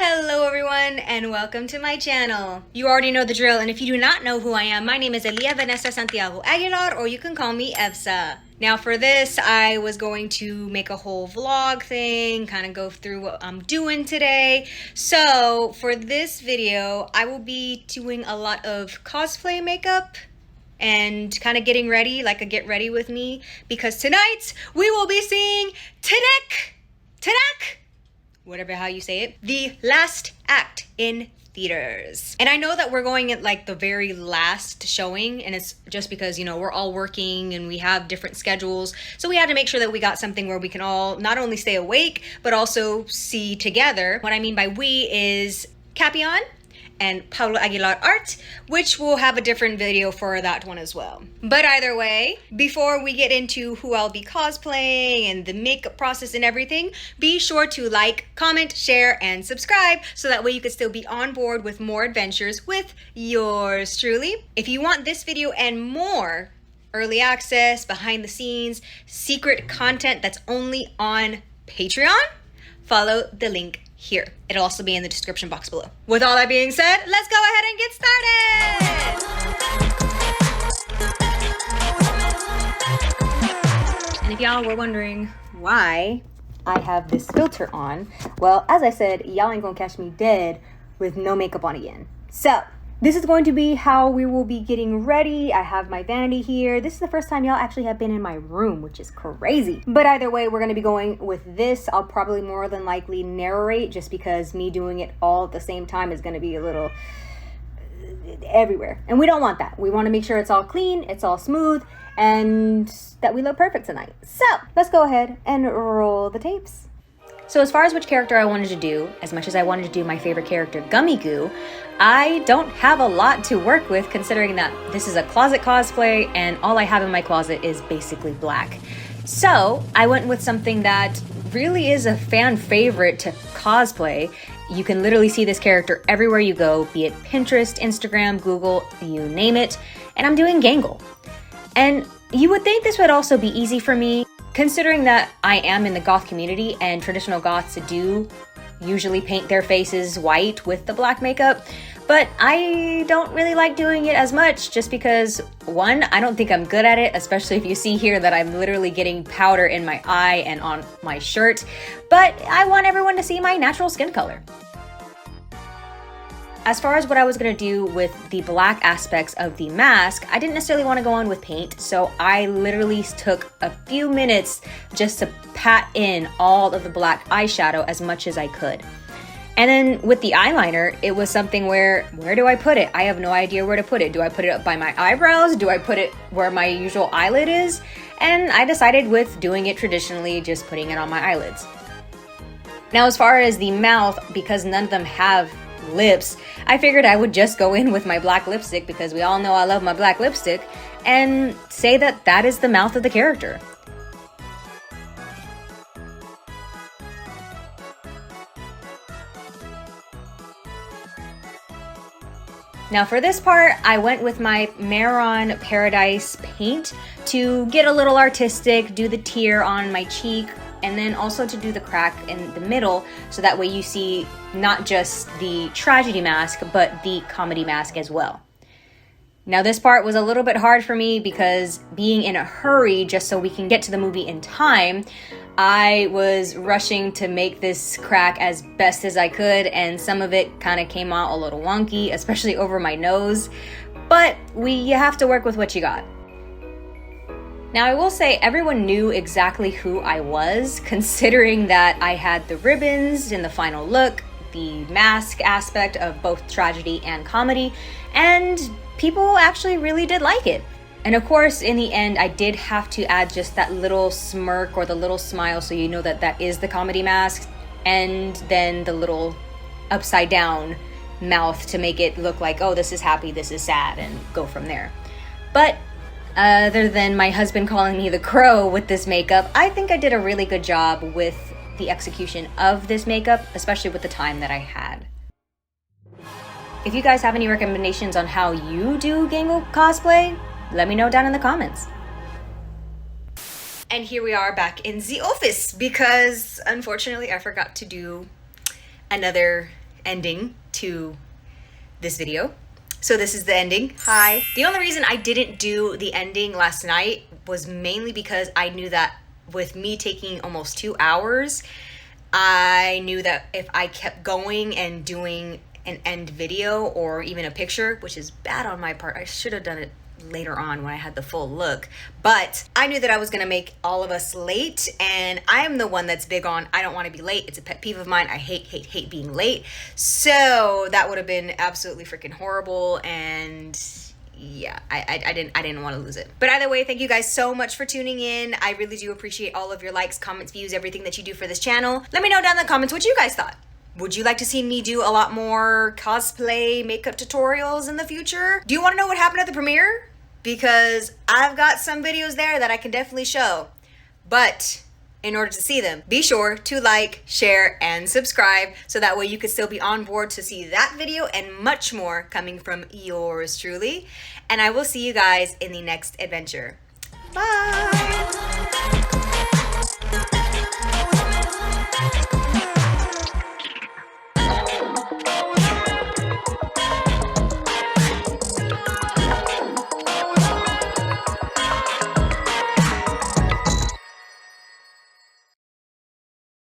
Hello everyone and welcome to my channel. You already know the drill, and if you do not know who I am, my name is Elia Vanessa Santiago Aguilar, or you can call me Evsa. Now for this, I was going to make a whole vlog thing, kind of go through what I'm doing today. So for this video, I will be doing a lot of cosplay makeup and kind of getting ready, like a get ready with me, because tonight we will be seeing TADC, whatever how you say it, the last act in theaters. And I know that we're going at like the very last showing, and it's just because, you know, we're all working and we have different schedules. So we had to make sure that we got something where we can all not only stay awake, but also see together. What I mean by we is Capion and Paulo Aguilar Art, which will have a different video for that one as well. But either way, before we get into who I'll be cosplaying and the makeup process and everything, be sure to like, comment, share, and subscribe so that way you can still be on board with more adventures with yours truly. If you want this video and more early access, behind the scenes, secret content that's only on Patreon, follow the link here. It'll also be in the description box below. With all that being said, let's go ahead and get started! And if y'all were wondering why I have this filter on, well, as I said, y'all ain't gonna catch me dead with no makeup on again. So, this is going to be how we will be getting ready. I have my vanity here. This is the first time y'all actually have been in my room, which is crazy. But either way, we're gonna be going with this. I'll probably more than likely narrate, just because me doing it all at the same time is gonna be a little everywhere. And we don't want that. We wanna make sure it's all clean, it's all smooth, and that we look perfect tonight. So let's go ahead and roll the tapes. So as far as which character I wanted to do, as much as I wanted to do my favorite character, Gummy Goo, I don't have a lot to work with, considering that this is a closet cosplay and all I have in my closet is basically black. So I went with something that really is a fan favorite to cosplay. You can literally see this character everywhere you go, be it Pinterest, Instagram, Google, you name it. And I'm doing Gangle. And you would think this would also be easy for me, considering that I am in the goth community and traditional goths do usually paint their faces white with the black makeup, but I don't really like doing it as much just because, one, I don't think I'm good at it, especially if you see here that I'm literally getting powder in my eye and on my shirt, but I want everyone to see my natural skin color. As far as what I was gonna do with the black aspects of the mask, I didn't necessarily want to go on with paint, so I literally took a few minutes just to pat in all of the black eyeshadow as much as I could. And then with the eyeliner, it was something where do I put it? I have no idea where to put it. Do I put it up by my eyebrows? Do I put it where my usual eyelid is? And I decided with doing it traditionally, just putting it on my eyelids. Now as far as the mouth, because none of them have lips, I figured I would just go in with my black lipstick, because we all know I love my black lipstick, and say that that is the mouth of the character. Now for this part, I went with my Maron Paradise paint to get a little artistic, do the tear on my cheek, and then also to do the crack in the middle, so that way you see not just the tragedy mask, but the comedy mask as well. Now this part was a little bit hard for me because being in a hurry just so we can get to the movie in time, I was rushing to make this crack as best as I could, and some of it kind of came out a little wonky, especially over my nose, but you have to work with what you got. Now I will say everyone knew exactly who I was, considering that I had the ribbons in the final look, the mask aspect of both tragedy and comedy, and people actually really did like it. And of course, in the end, I did have to add just that little smirk or the little smile so you know that that is the comedy mask, and then the little upside down mouth to make it look like, oh, this is happy, this is sad, and go from there. But other than my husband calling me the crow with this makeup, I think I did a really good job with the execution of this makeup, especially with the time that I had. If you guys have any recommendations on how you do Gangle cosplay, let me know down in the comments. And here we are back in the office, because unfortunately I forgot to do another ending to this video. So this is the ending. Hi. The only reason I didn't do the ending last night was mainly because I knew that with me taking almost 2 hours, I knew that if I kept going and doing an end video or even a picture, which is bad on my part, I should have done it later on when I had the full look, but I knew that I was gonna make all of us late, and I am the one that's big on I don't want to be late. It's a pet peeve of mine. I hate being late. So that would have been absolutely freaking horrible, and yeah, I didn't want to lose it. But either way, thank you guys so much for tuning in. I really do appreciate all of your likes, comments, views, everything that you do for this channel. Let me know down in the comments what you guys thought. Would you like to see me do a lot more cosplay makeup tutorials in the future? Do you want to know what happened at the premiere? Because I've got some videos there that I can definitely show. But in order to see them, be sure to like, share, and subscribe so that way you can still be on board to see that video and much more coming from yours truly. And I will see you guys in the next adventure. Bye!